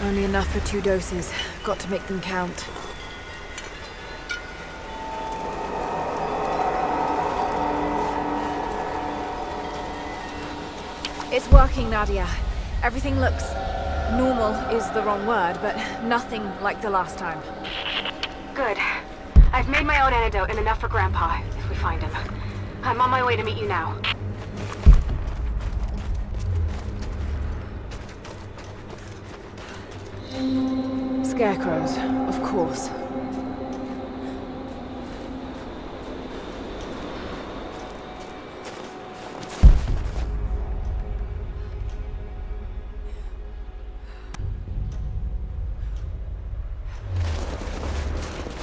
Only enough for 2 doses. Got to make them count. It's working, Nadia. Everything looks... normal is the wrong word, but nothing like the last time. Good. I've made my own antidote and enough for Grandpa, if we find him. I'm on my way to meet you now. Scarecrows, of course.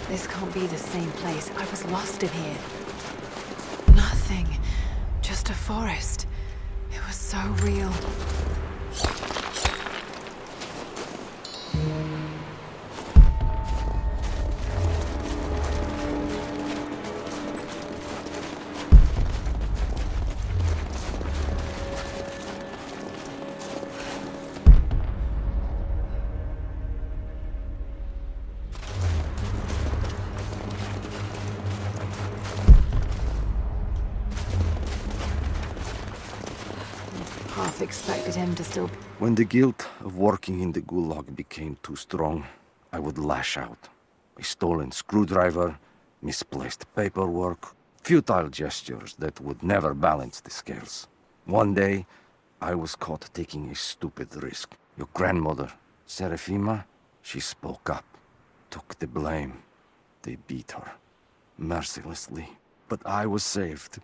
This can't be the same place. I was lost in here. Nothing. Just a forest. It was so real. Half expected him to still... When the guilt of working in the gulag became too strong, I would lash out. A stolen screwdriver, misplaced paperwork, futile gestures that would never balance the scales. One day, I was caught taking a stupid risk. Your grandmother, Serafima, she spoke up, took the blame. They beat her, mercilessly. But I was saved.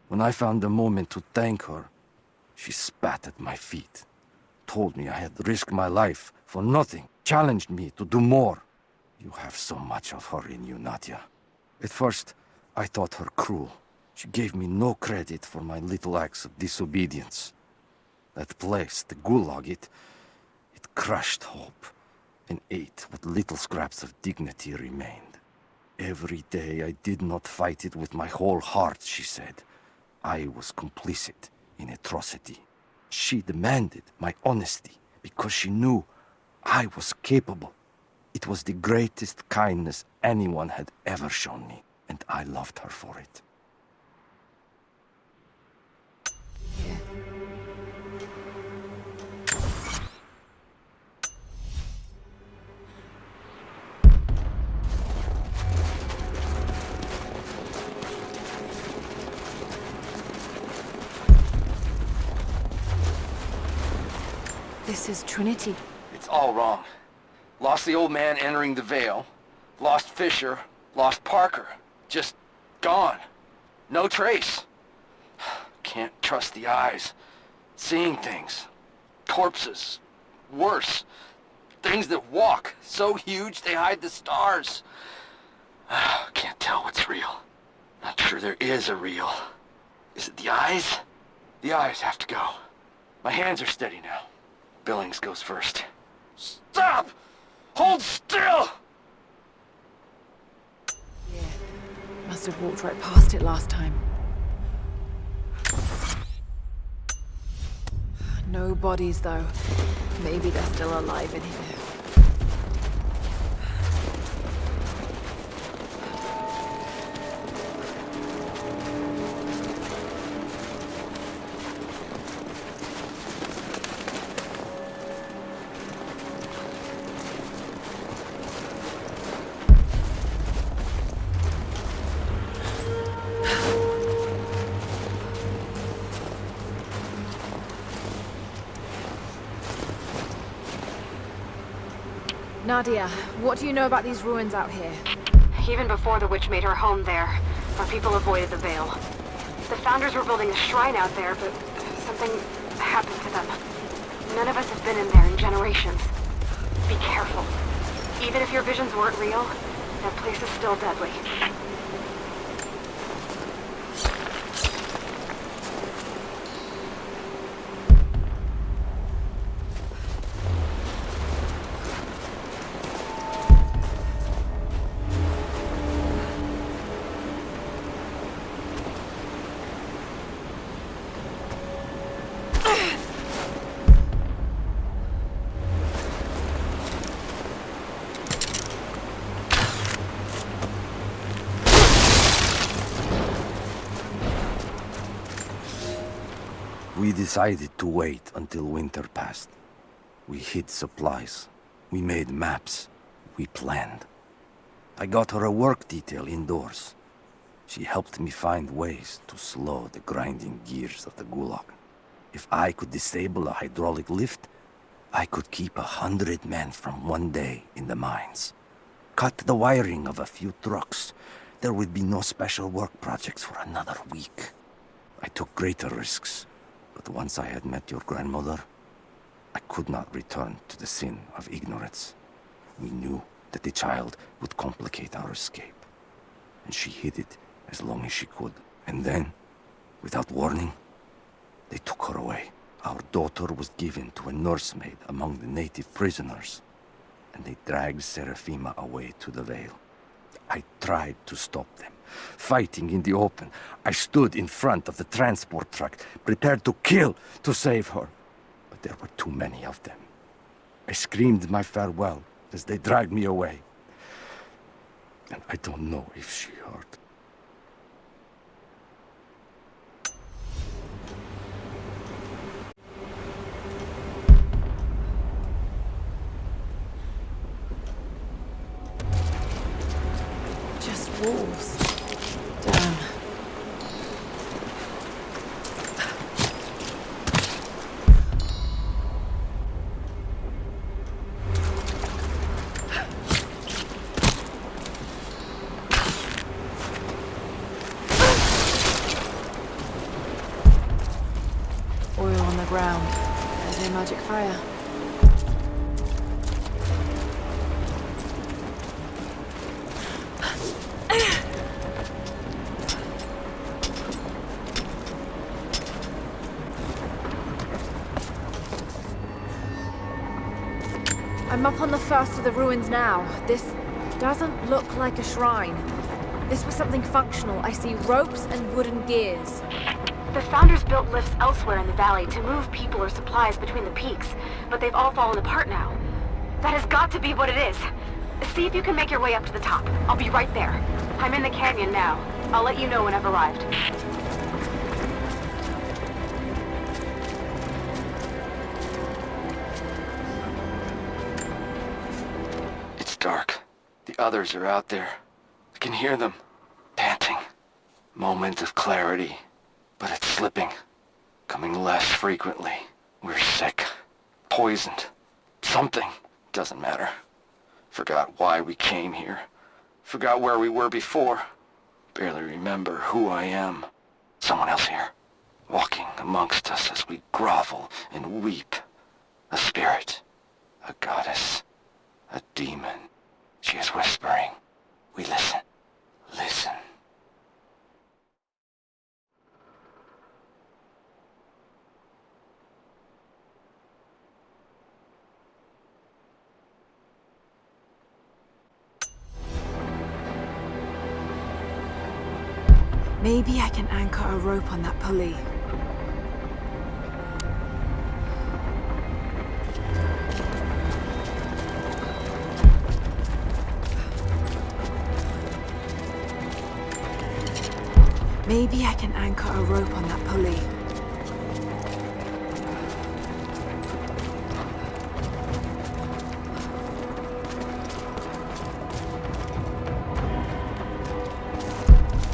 When I found the moment to thank her, she spat at my feet, told me I had risked my life for nothing, challenged me to do more. You have so much of her in you, Nadia. At first, I thought her cruel. She gave me no credit for my little acts of disobedience. That place, the gulag, it crushed hope and ate what little scraps of dignity remained. Every day I did not fight it with my whole heart, she said. I was complicit in atrocity. She demanded my honesty because she knew I was capable. It was the greatest kindness anyone had ever shown me, and I loved her for it. Yeah. This is Trinity. It's all wrong. Lost the old man entering the Vale. Lost Fisher. Lost Parker. Just gone. No trace. Can't trust the eyes. Seeing things. Corpses. Worse. Things that walk. So huge they hide the stars. Can't tell what's real. Not sure there is a real. Is it the eyes? The eyes have to go. My hands are steady now. Billings goes first. Stop! Hold still! Yeah. Must have walked right past it last time. No bodies, though. Maybe they're still alive in here. Nadia, what do you know about these ruins out here? Even before the witch made her home there, our people avoided the Vale. The founders were building a shrine out there, but something happened to them. None of us have been in there in generations. Be careful. Even if your visions weren't real, that place is still deadly. We decided to wait until winter passed. We hid supplies. We made maps. We planned. I got her a work detail indoors. She helped me find ways to slow the grinding gears of the Gulag. If I could disable a hydraulic lift, I could keep 100 men from one day in the mines. Cut the wiring of a few trucks. There would be no special work projects for another week. I took greater risks, but once I had met your grandmother, I could not return to the sin of ignorance. We knew that the child would complicate our escape, and she hid it as long as she could. And then, without warning, they took her away. Our daughter was given to a nursemaid among the native prisoners, and they dragged Serafima away to the Vale. I tried to stop them, fighting in the open. I stood in front of the transport truck, prepared to kill to save her. But there were too many of them. I screamed my farewell as they dragged me away. And I don't know if she heard. Just wolves. Damn. Oil on the ground. There's no magic fire. I'm up on the first of the ruins now. This doesn't look like a shrine. This was something functional. I see ropes and wooden gears. The Founders built lifts elsewhere in the valley to move people or supplies between the peaks, but they've all fallen apart now. That has got to be what it is. See if you can make your way up to the top. I'll be right there. I'm in the canyon now. I'll let you know when I've arrived. It's dark. The others are out there. I can hear them, panting. Moment of clarity, but it's slipping. Coming less frequently. We're sick. Poisoned. Something. Doesn't matter. Forgot why we came here. Forgot where we were before. Barely remember who I am. Someone else here. Walking amongst us as we grovel and weep. A spirit. A goddess. A demon. She is whispering. We listen. Listen. Maybe I can anchor a rope on that pulley. Maybe I can anchor a rope on that pulley.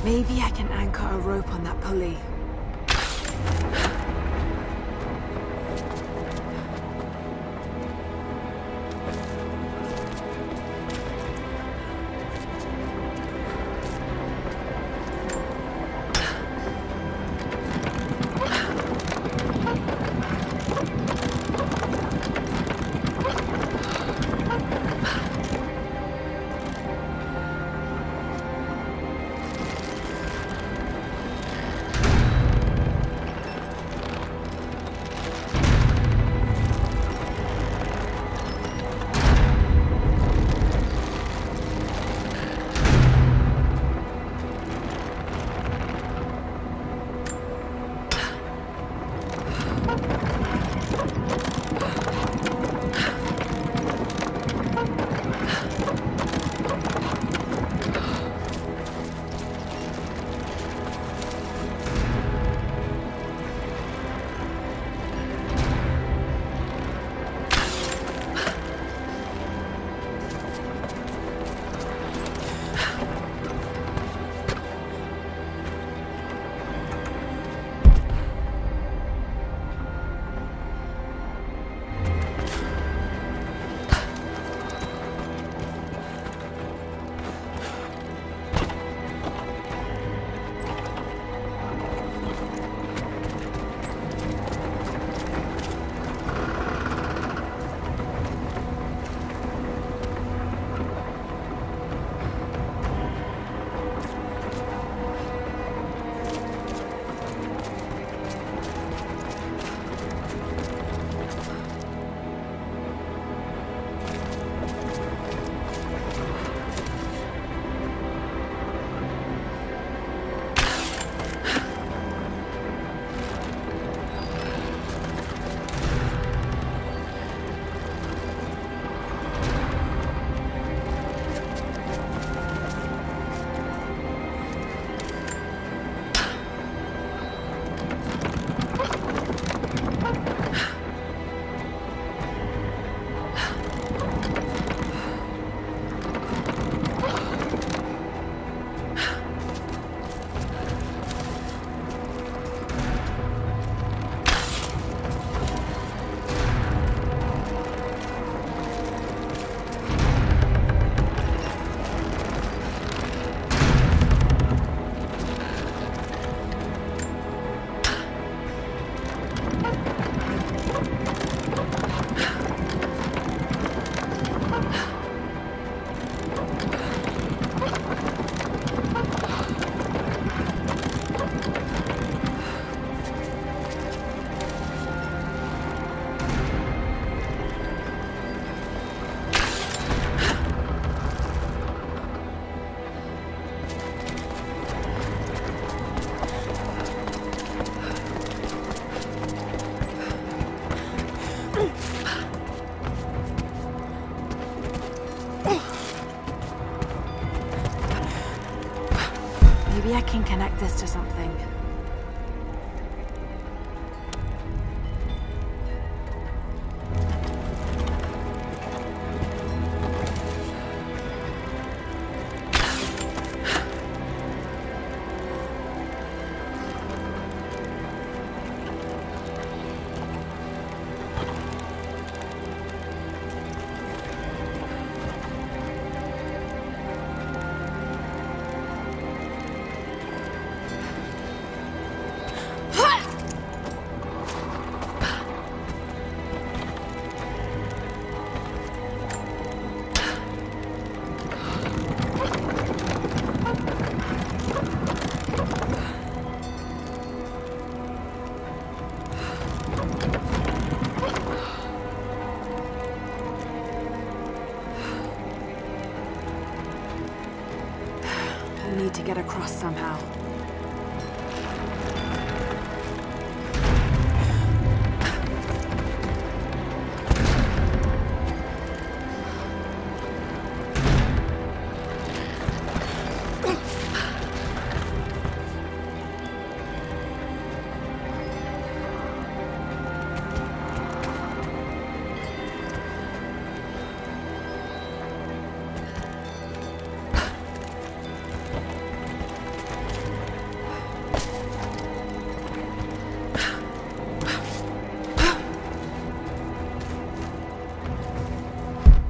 Maybe I can anchor a rope on that pulley. this to something. I need to get across somehow.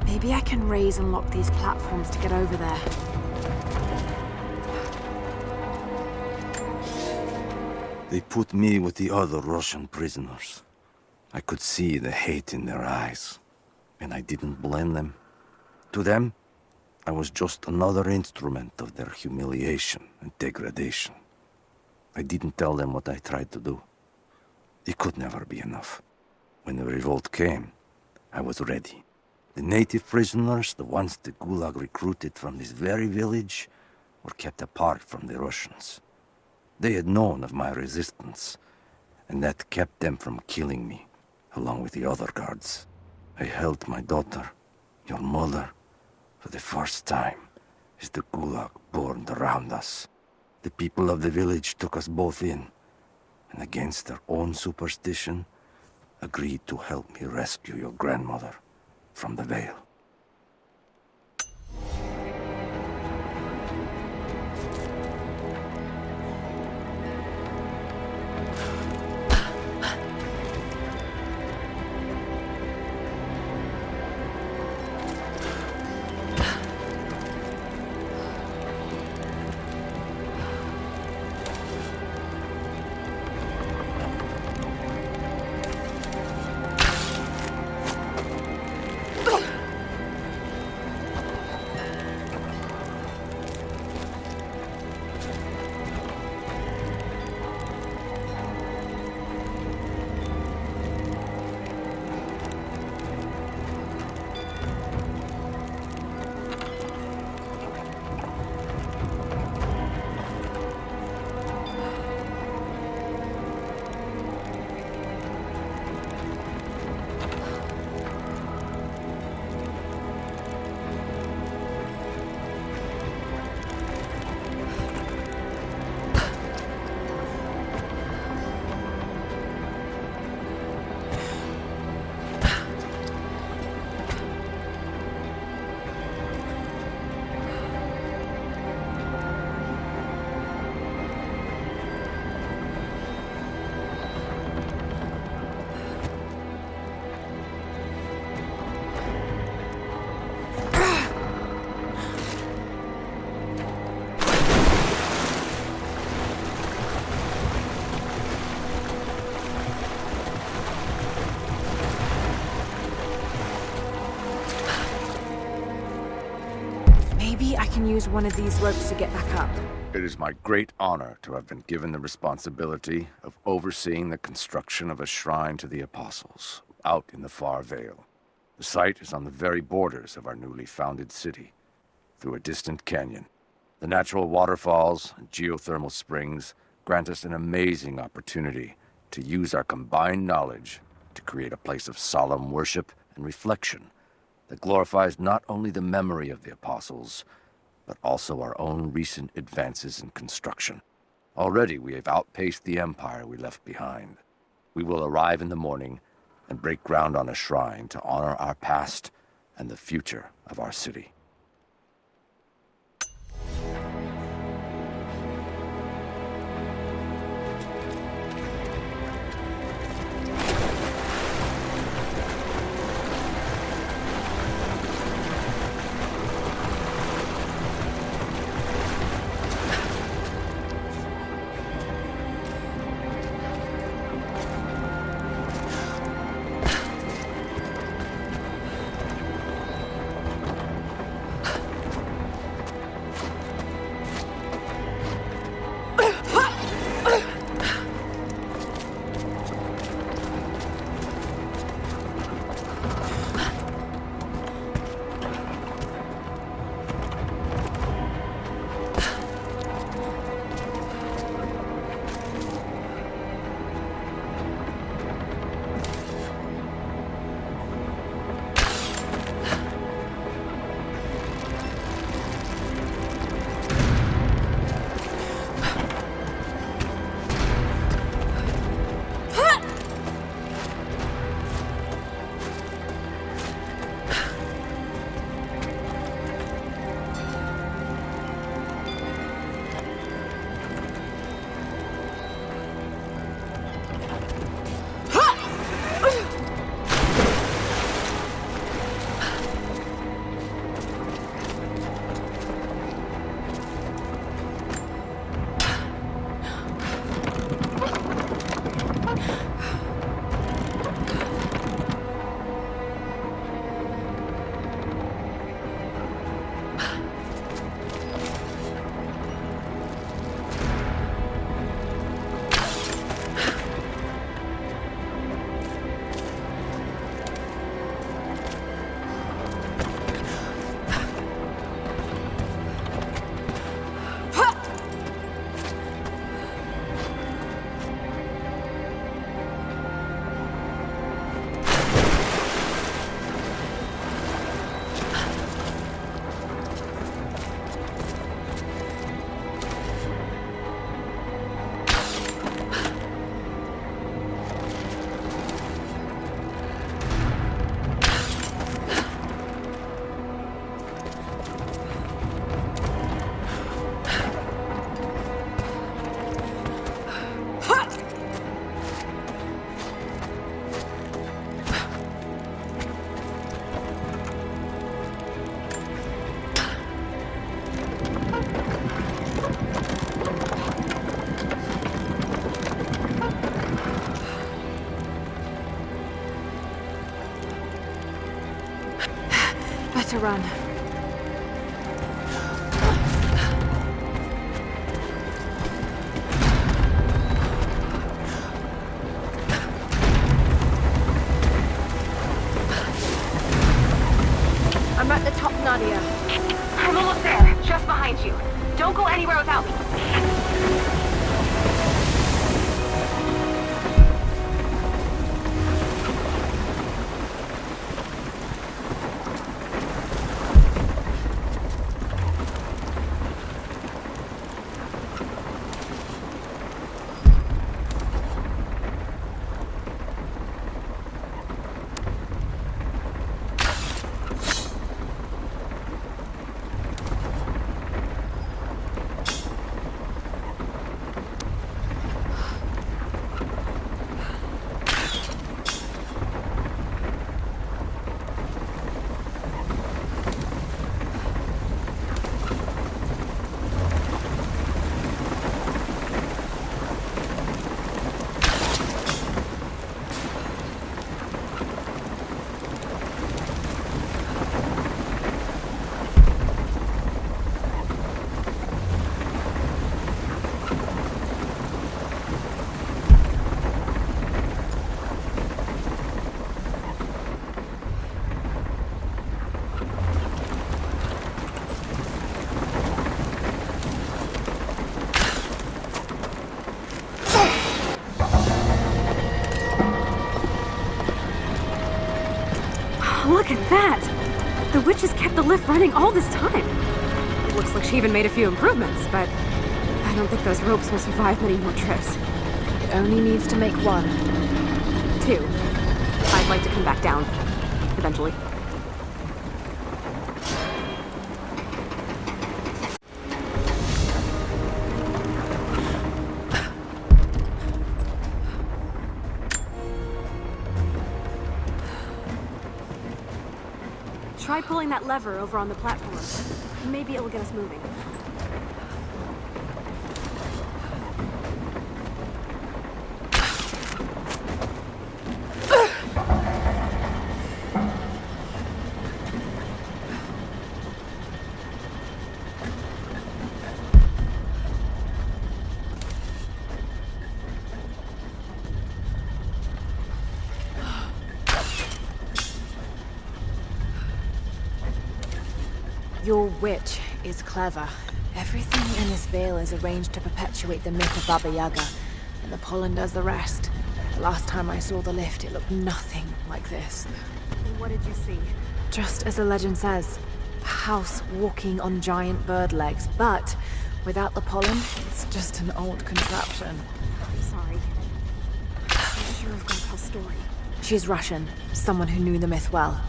Maybe I can raise and lock these platforms to get over there. They put me with the other Russian prisoners. I could see the hate in their eyes, and I didn't blame them. To them, I was just another instrument of their humiliation and degradation. I didn't tell them what I tried to do. It could never be enough. When the revolt came, I was ready. The native prisoners, the ones the Gulag recruited from this very village, were kept apart from the Russians. They had known of my resistance, and that kept them from killing me, along with the other guards. I held my daughter, your mother, for the first time, as the Gulag burned around us. The people of the village took us both in, and against their own superstition, agreed to help me rescue your grandmother from the Vale. Maybe I can use one of these ropes to get back up. It is my great honor to have been given the responsibility of overseeing the construction of a shrine to the Apostles, out in the far Vale. The site is on the very borders of our newly founded city, through a distant canyon. The natural waterfalls and geothermal springs grant us an amazing opportunity to use our combined knowledge to create a place of solemn worship and reflection that glorifies not only the memory of the Apostles, but also our own recent advances in construction. Already we have outpaced the empire we left behind. We will arrive in the morning and break ground on a shrine to honor our past and the future of our city. To run. I'm at the top, Nadia. I'm almost there, just behind you. Don't go anywhere without me. Look at that! The witch has kept the lift running all this time. Looks like she even made a few improvements, but I don't think those ropes will survive many more trips. It only needs to make one. 2. I'd like to come back down. Eventually. Try pulling that lever over on the platform. Maybe it'll get us moving. Your witch is clever. Everything in this veil is arranged to perpetuate the myth of Baba Yaga, and the pollen does the rest. The last time I saw the lift, it looked nothing like this. And what did you see? Just as the legend says, a house walking on giant bird legs, but without the pollen, it's just an old contraption. I'm sorry. I'm sure of Grandpa's story. She's Russian, someone who knew the myth well.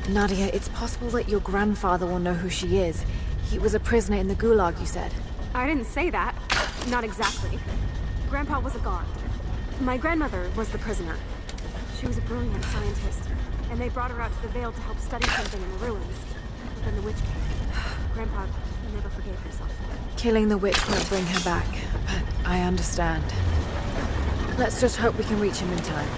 Nadia, it's possible that your grandfather will know who she is. He was a prisoner in the Gulag, you said. I didn't say that. Not exactly. Grandpa was a guard. My grandmother was the prisoner. She was a brilliant scientist, and they brought her out to the Vale to help study something in the ruins. But then the witch came. Grandpa never forgave himself. Killing the witch won't bring her back, but I understand. Let's just hope we can reach him in time.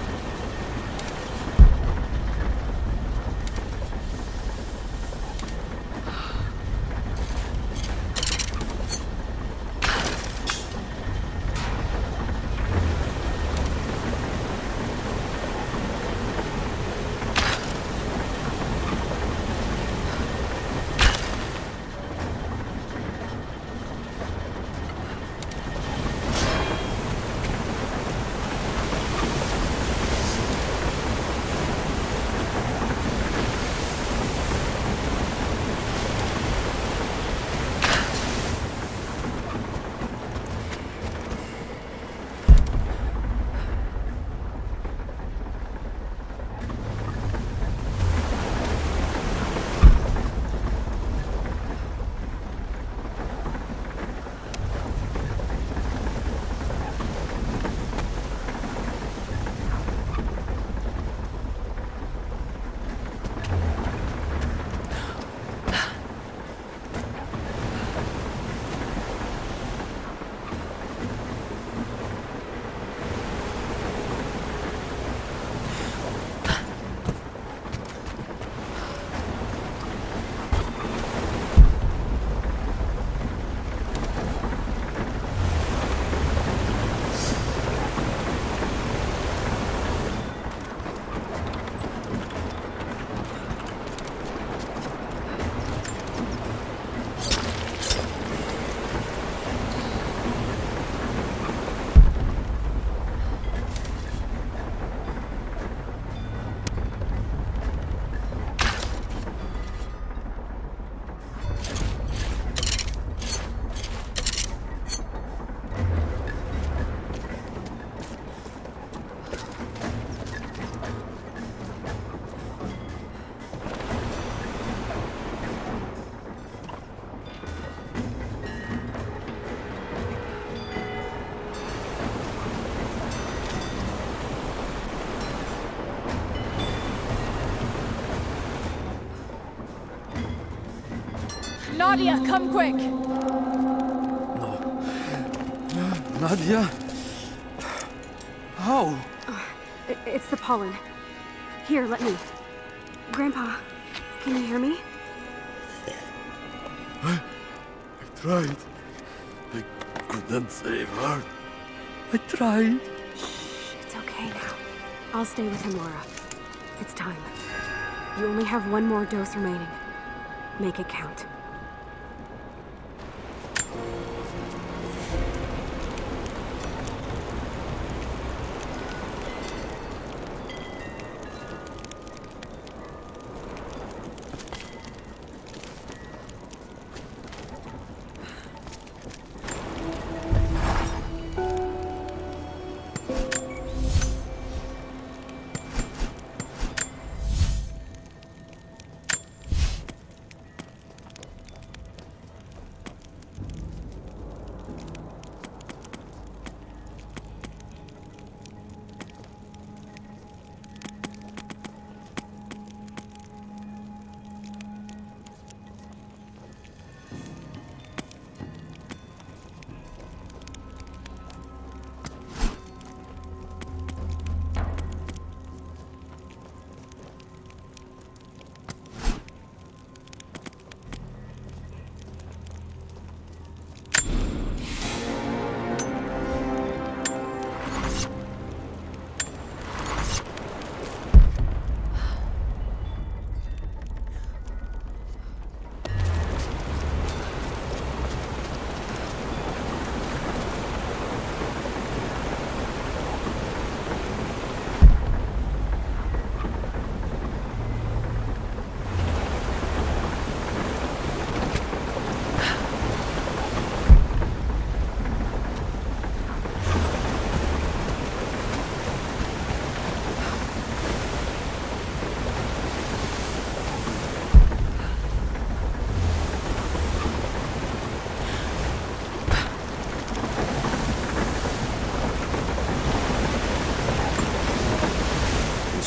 Nadia, come quick! No. Nadia? How? It's the pollen. Here, let me. Grandpa, can you hear me? I tried. I couldn't save her. I tried. Shh, it's okay now. I'll stay with him, Laura. It's time. You only have one more dose remaining. Make it count.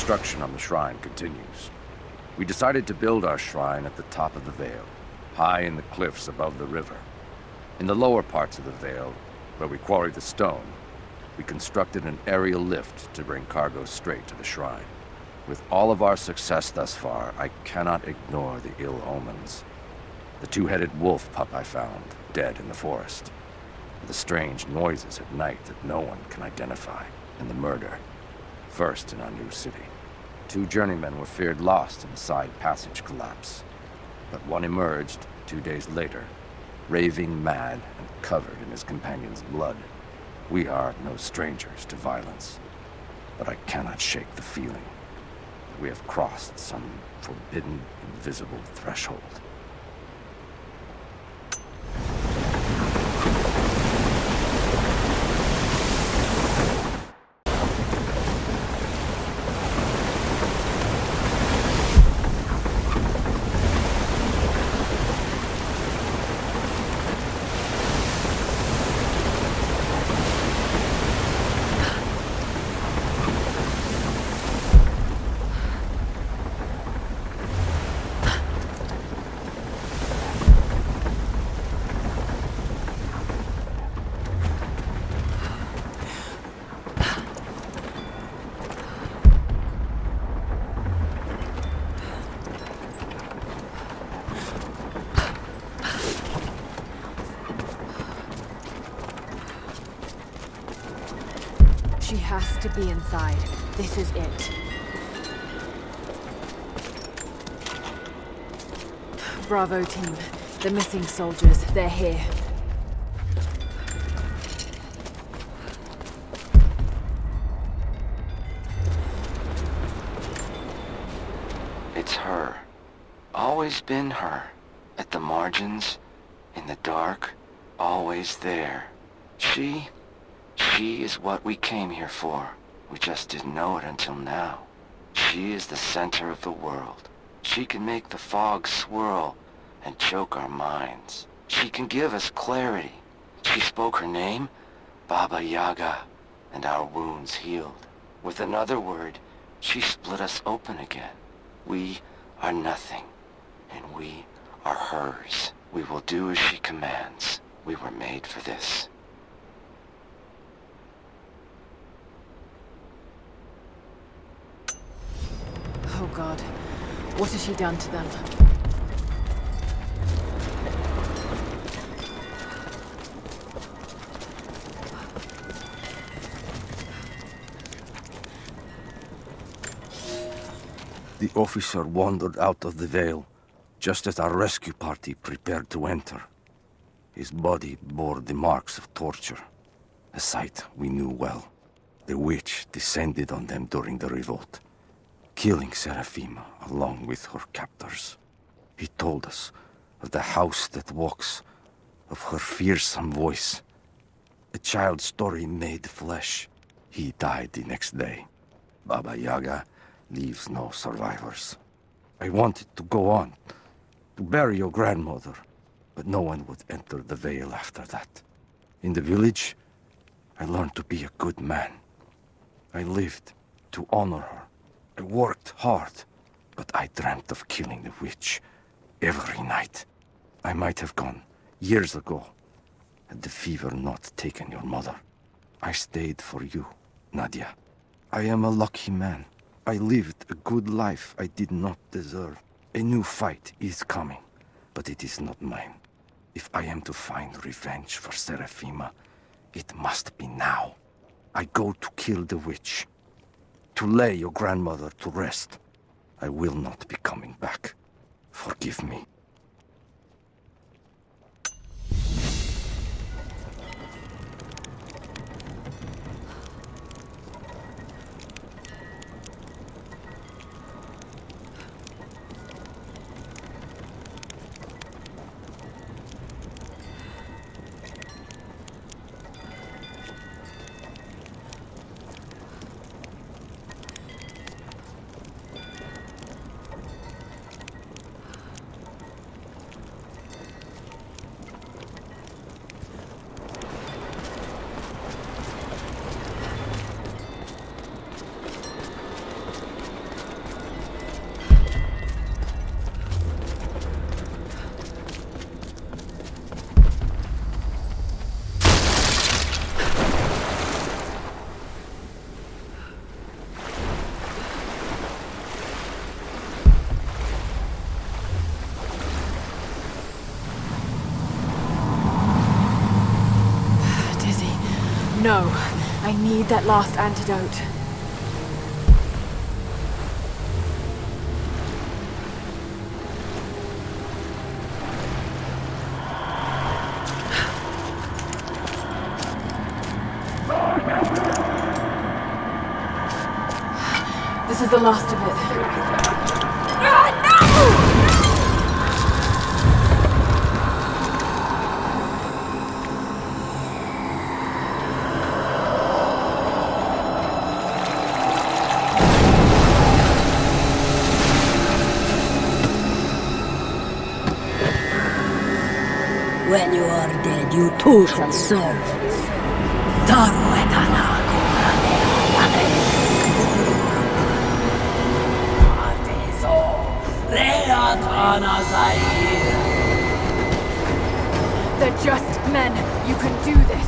construction on the shrine continues. We decided to build our shrine at the top of the Vale, high in the cliffs above the river. In the lower parts of the Vale, where we quarried the stone, we constructed an aerial lift to bring cargo straight to the shrine. With all of our success thus far, I cannot ignore the ill omens. The two-headed wolf pup I found, dead in the forest. The strange noises at night that no one can identify, and the murder. First in our new city. 2 journeymen were feared lost in a side passage collapse. But one emerged 2 days later, raving mad and covered in his companion's blood. We are no strangers to violence, but I cannot shake the feeling that we have crossed some forbidden, invisible threshold. She has to be inside. This is it. Bravo team. The missing soldiers, they're here. It's her. Always been her. At the margins, in the dark, always there. She is what we came here for. We just didn't know it until now. She is the center of the world. She can make the fog swirl and choke our minds. She can give us clarity. She spoke her name, Baba Yaga, and our wounds healed. With another word, she split us open again. We are nothing, and we are hers. We will do as she commands. We were made for this. Oh God, what has she done to them? The officer wandered out of the Vale, just as our rescue party prepared to enter. His body bore the marks of torture, a sight we knew well. The witch descended on them during the revolt, killing Seraphima along with her captors. He told us of the house that walks, of her fearsome voice. A child's story made flesh. He died the next day. Baba Yaga leaves no survivors. I wanted to go on, to bury your grandmother, but no one would enter the Vale after that. In the village, I learned to be a good man. I lived to honor her. I worked hard, but I dreamt of killing the witch every night. I might have gone years ago, had the fever not taken your mother. I stayed for you, Nadia. I am a lucky man. I lived a good life I did not deserve. A new fight is coming, but it is not mine. If I am to find revenge for Seraphima, it must be now. I go to kill the witch, to lay your grandmother to rest. I will not be coming back. Forgive me. I need that last antidote. This is the last of it. When you are dead, you too shall serve. Taru et anaku Arteso reat anazair. They're just men. You can do this.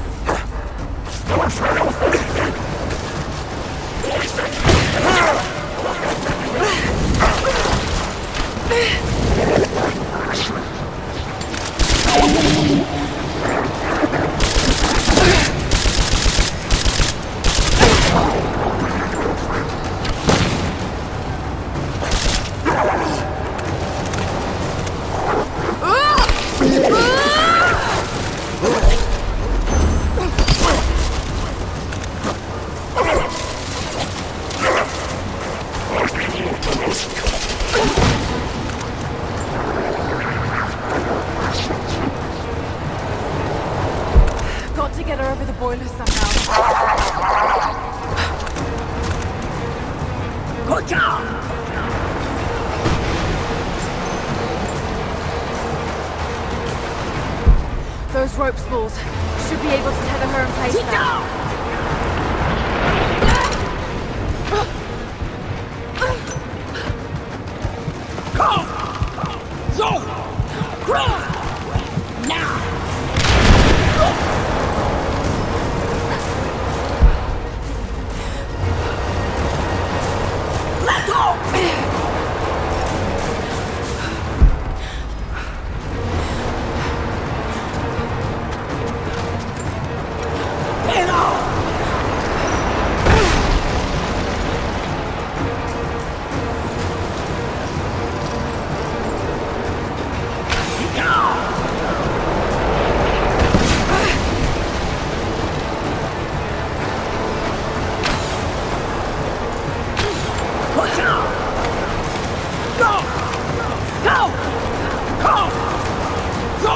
Got to get her over the boiler somehow. Good job! Those rope spools should be able to tether her in place Sit now. down! Come! Go! Run! Now! Let go! Get out! Push out! Go! Go! Go! Go!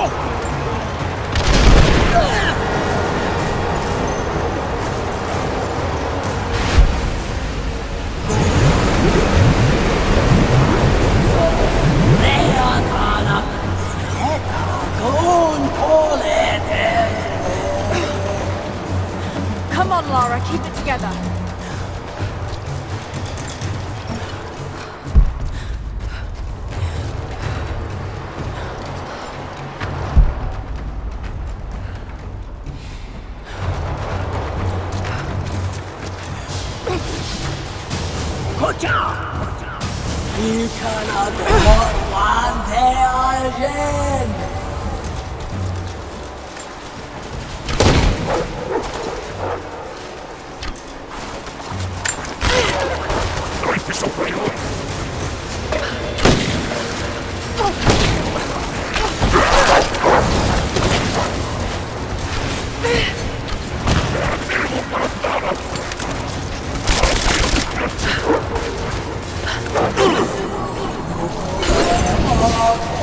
Come on, Lara, keep it together. Vi kan aldrig vara igen!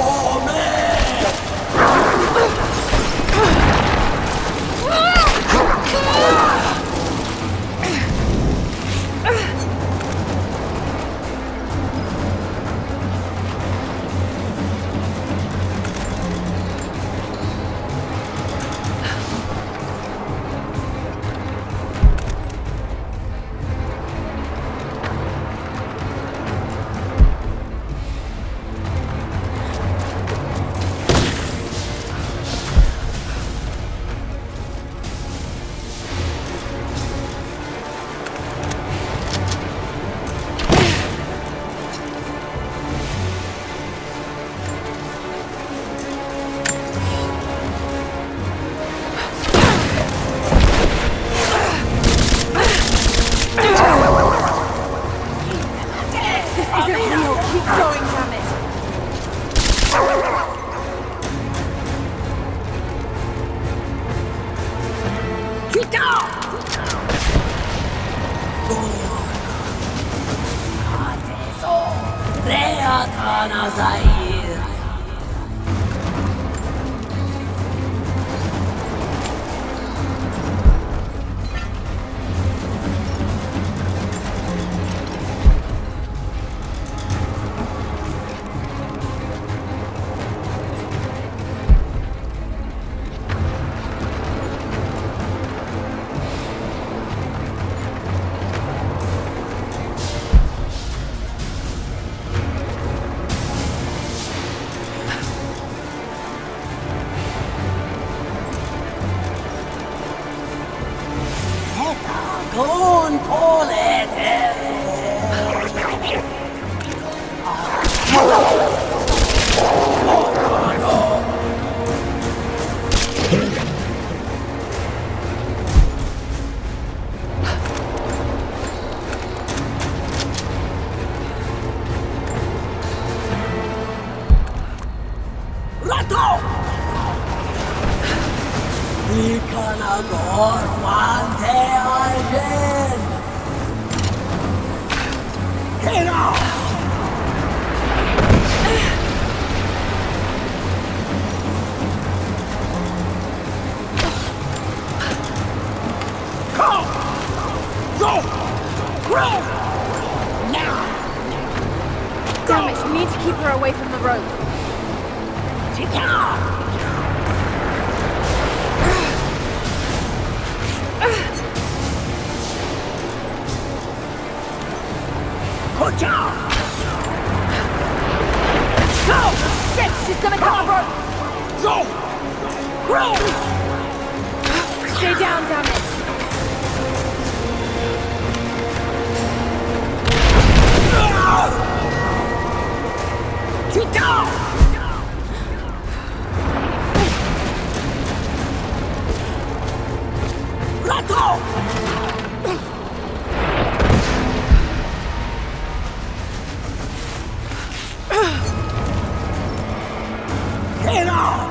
Oh, man! Satana Zair. Con polete. Rato! Ikanagor Wante Arjen! Get off! Go! Go! Grow! Now! Damn it, you need to keep her away from the rope. Tika! Good job! Go! Shit, she's gonna cut the rope! Go! Grow! Stay down, damn it! Tika! Rato! Get off!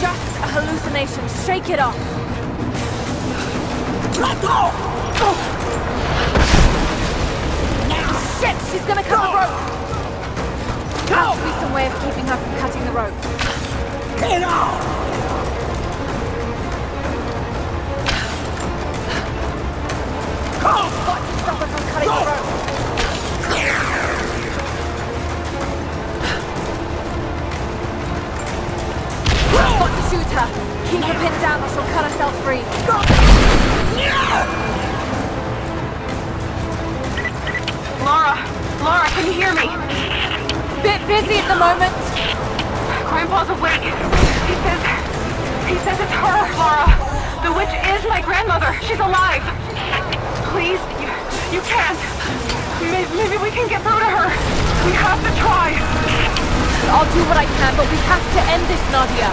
Just a hallucination. Shake it off. Shit! She's gonna cut the rope. There has to be some way of keeping her from cutting the rope. Get out! Got to stop her from cutting the rope. Got to shoot her. Keep her pinned down or she'll cut herself free. Laura, can you hear me? Bit busy at the moment. Grandpa's awake. He says it's her, Laura. The witch is my grandmother. She's alive. Please, you can't. Maybe we can get through to her. We have to try. I'll do what I can, but we have to end this, Nadia.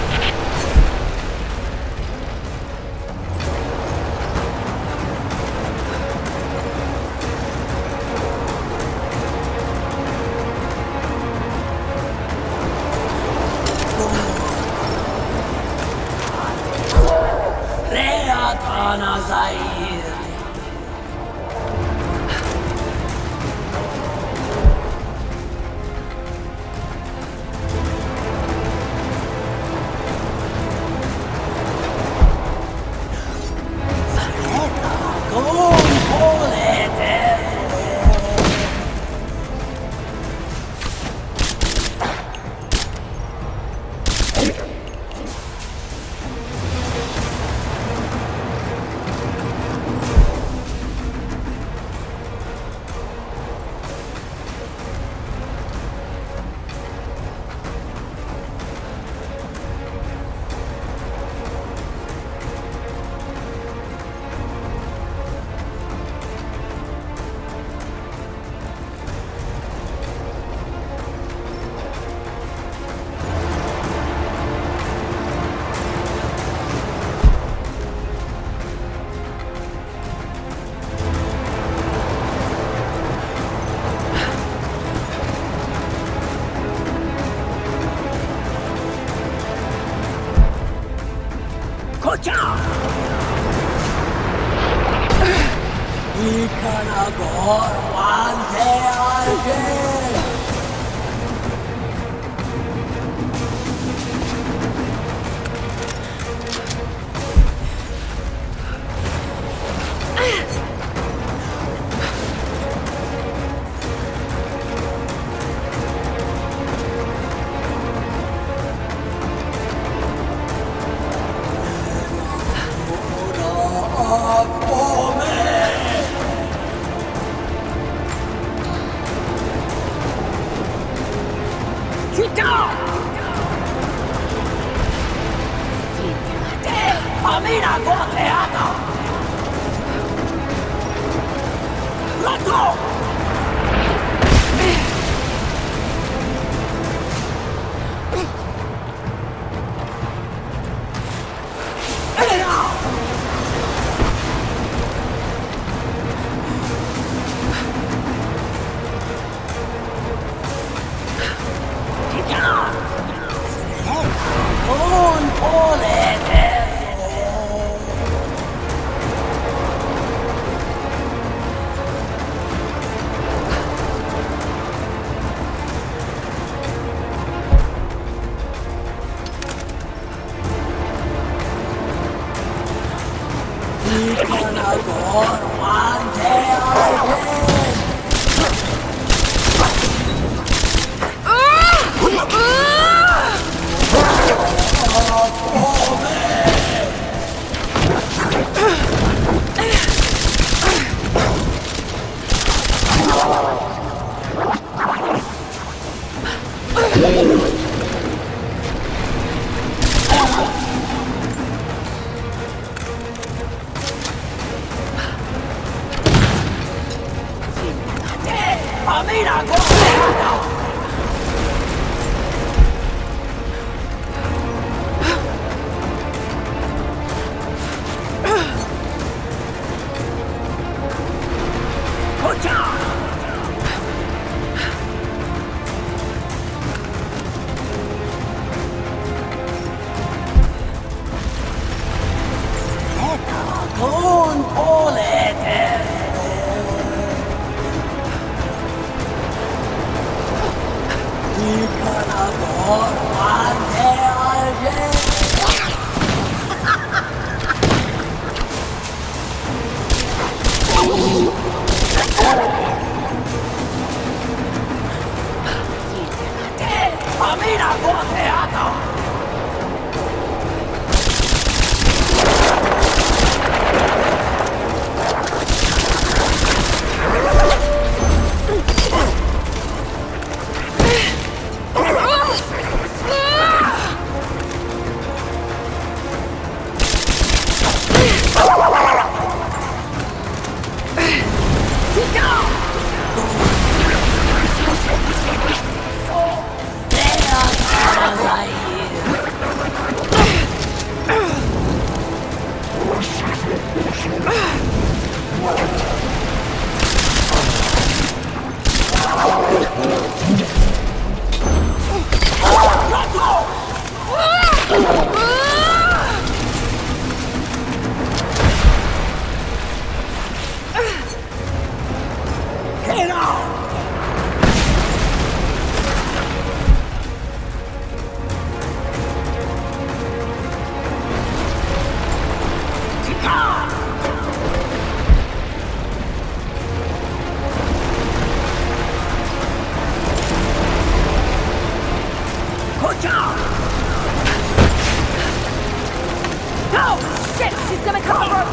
Shit! She's gonna cut the rope!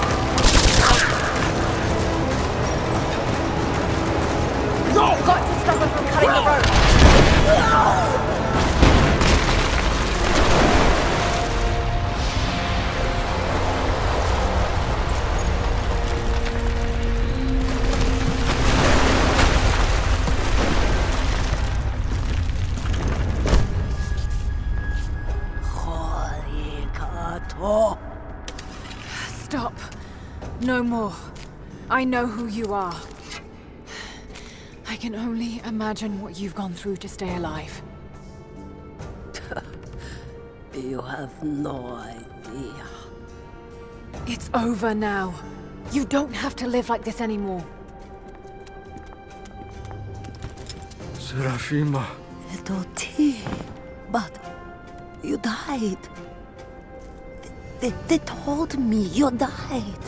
No! Got to stop her from cutting the rope! Stop. No more. I know who you are. I can only imagine what you've gone through to stay alive. You have no idea. It's over now. You don't have to live like this anymore. Serafima. Little T, but you died. They told me you died.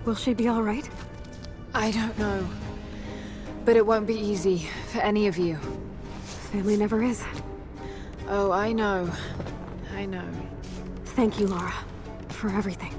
Will she be all right? I don't know. But it won't be easy for any of you. Family never is. Oh, I know. I know. Thank you, Lara, for everything.